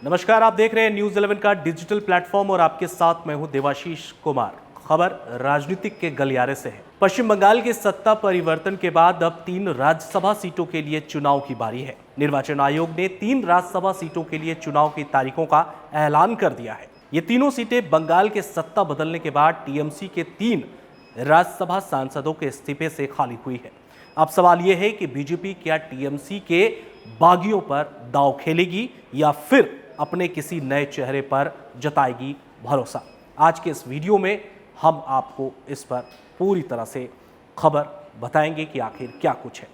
नमस्कार, आप देख रहे हैं न्यूज 11 का डिजिटल प्लेटफॉर्म और आपके साथ मैं हूं देवाशीष कुमार। खबर राजनीतिक के गलियारे से है। पश्चिम बंगाल के सत्ता परिवर्तन के बाद अब 3 राज्यसभा सीटों के लिए चुनाव की बारी है। निर्वाचन आयोग ने 3 राज्यसभा सीटों के लिए चुनाव की तारीखों का ऐलान कर दिया है। ये तीनों सीटें बंगाल के सत्ता बदलने के बाद टीएमसी के 3 राज्यसभा सांसदों के इस्तीफे से खाली हुई है। अब सवाल यह है कि बीजेपी क्या टीएमसी के बागियों पर दांव खेलेगी या फिर अपने किसी नए चेहरे पर जताएगी भरोसा। आज के इस वीडियो में हम आपको इस पर पूरी तरह से खबर बताएंगे कि आखिर क्या कुछ है।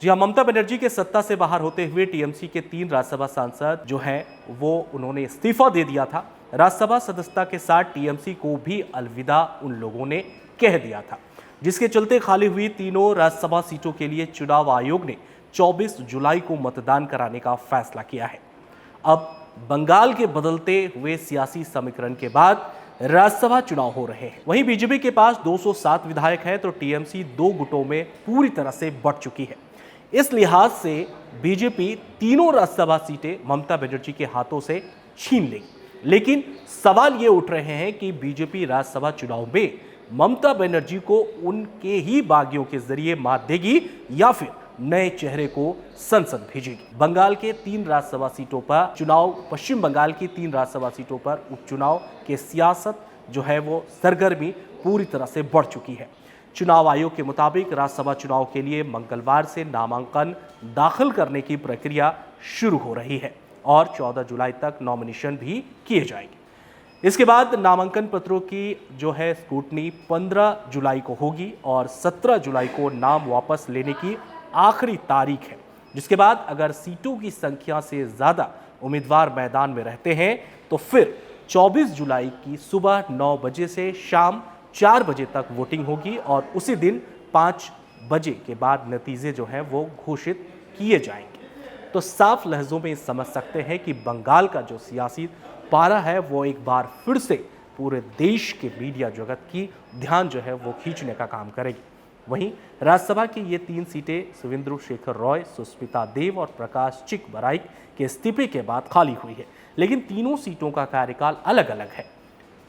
जी हाँ, ममता बनर्जी के सत्ता से बाहर होते हुए टीएमसी के 3 राज्यसभा सांसद जो हैं वो उन्होंने इस्तीफा दे दिया था। राज्यसभा सदस्यता के साथ टीएमसी को भी अलविदा उन लोगों ने कह दिया था, जिसके चलते खाली हुई तीनों राज्यसभा सीटों के लिए चुनाव आयोग ने 24 जुलाई को मतदान कराने का फैसला किया है। अब बंगाल के बदलते हुए सियासी समीकरण के बाद राज्यसभा चुनाव हो रहे हैं। वहीं बीजेपी के पास 207 विधायक हैं तो टीएमसी 2 गुटों में पूरी तरह से बंट चुकी है। इस लिहाज से बीजेपी तीनों राज्यसभा सीटें ममता बनर्जी के हाथों से छीन लेगी। लेकिन सवाल ये उठ रहे हैं कि बीजेपी राज्यसभा चुनाव में ममता बनर्जी को उनके ही बागियों के जरिए मात देगी या फिर नए चेहरे को संसद भेजेगी। बंगाल के 3 राज्यसभा सीटों पर चुनाव, पश्चिम बंगाल की 3 राज्यसभा सीटों पर उपचुनाव के सियासत जो है वो सरगर्मी पूरी तरह से बढ़ चुकी है। चुनाव आयोग के मुताबिक राज्यसभा चुनाव के लिए मंगलवार से नामांकन दाखिल करने की प्रक्रिया शुरू हो रही है और 14 जुलाई तक नॉमिनेशन भी किए जाएंगे। इसके बाद नामांकन पत्रों की जो है स्क्रूटनी 15 जुलाई को होगी और 17 जुलाई को नाम वापस लेने की आखिरी तारीख है, जिसके बाद अगर सीटों की संख्या से ज़्यादा उम्मीदवार मैदान में रहते हैं तो फिर 24 जुलाई की सुबह 9 बजे से शाम 4 बजे तक वोटिंग होगी और उसी दिन 5 बजे के बाद नतीजे जो हैं वो घोषित किए जाएंगे। तो साफ लहजों में समझ सकते हैं कि बंगाल का जो सियासी पारा है वो एक बार फिर से पूरे देश के मीडिया जगत की ध्यान जो है वो खींचने का काम करेगी। वहीं राज्यसभा की ये 3 सीटें सुवेंदु शेखर रॉय, सुष्मिता देव और प्रकाश चिकबराइक के इस्तीफे के बाद खाली हुई है। लेकिन तीनों सीटों का कार्यकाल अलग अलग है।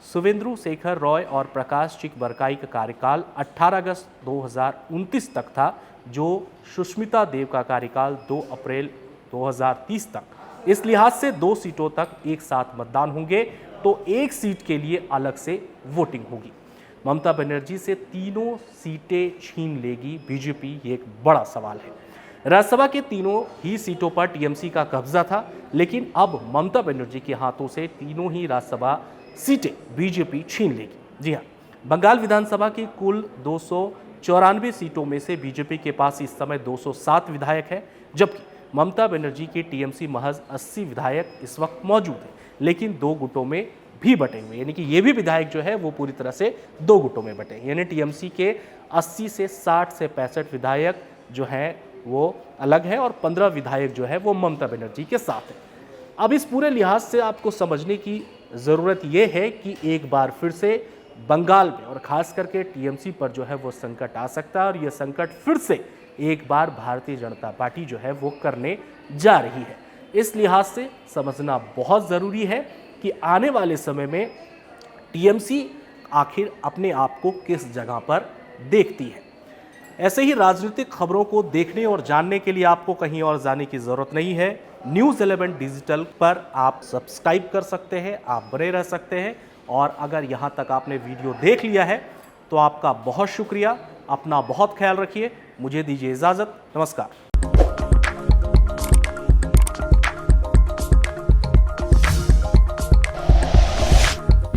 सुवेंदु शेखर रॉय और प्रकाश चिकबराइक का कार्यकाल 18 अगस्त 2029 तक था, जो सुष्मिता देव का कार्यकाल 2 अप्रैल 2030 तक। इस लिहाज से 2 सीटों तक एक साथ मतदान होंगे तो एक सीट के लिए अलग से वोटिंग होगी। ममता बनर्जी से तीनों सीटें छीन लेगी बीजेपी, ये एक बड़ा सवाल है। राज्यसभा के तीनों ही सीटों पर टीएमसी का कब्जा था, लेकिन अब ममता बनर्जी के हाथों से तीनों ही राज्यसभा सीटें बीजेपी छीन लेगी। जी हाँ, बंगाल विधानसभा की कुल 294 सीटों में से बीजेपी के पास इस समय 207 विधायक है, जबकि ममता बनर्जी के टीएमसी महज 80 विधायक इस वक्त मौजूद है, लेकिन 2 गुटों में भी बटे हुए, यानी कि ये भी विधायक जो है वो पूरी तरह से 2 गुटों में बटे, यानी टीएमसी के 80 से 60 से 65 विधायक जो हैं वो अलग है और 15 विधायक जो है वो ममता बनर्जी के साथ है। अब इस पूरे लिहाज से आपको समझने की ज़रूरत ये है कि एक बार फिर से बंगाल में और ख़ास करके टीएमसी पर जो है वो संकट आ सकता है और ये संकट फिर से एक बार भारतीय जनता पार्टी जो है वो करने जा रही है। इस लिहाज से समझना बहुत ज़रूरी है कि आने वाले समय में टीएमसी आखिर अपने आप को किस जगह पर देखती है। ऐसे ही राजनीतिक खबरों को देखने और जानने के लिए आपको कहीं और जाने की ज़रूरत नहीं है। न्यूज़ 11 डिजिटल पर आप सब्सक्राइब कर सकते हैं, आप बने रह सकते हैं। और अगर यहाँ तक आपने वीडियो देख लिया है तो आपका बहुत शुक्रिया। अपना बहुत ख्याल रखिए। मुझे दीजिए इजाज़त। नमस्कार।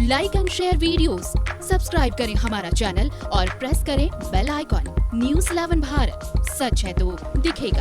Like and share videos, subscribe करें हमारा चैनल और प्रेस करें बेल आइकॉन। न्यूज़ 11 भारत, सच है तो दिखेगा।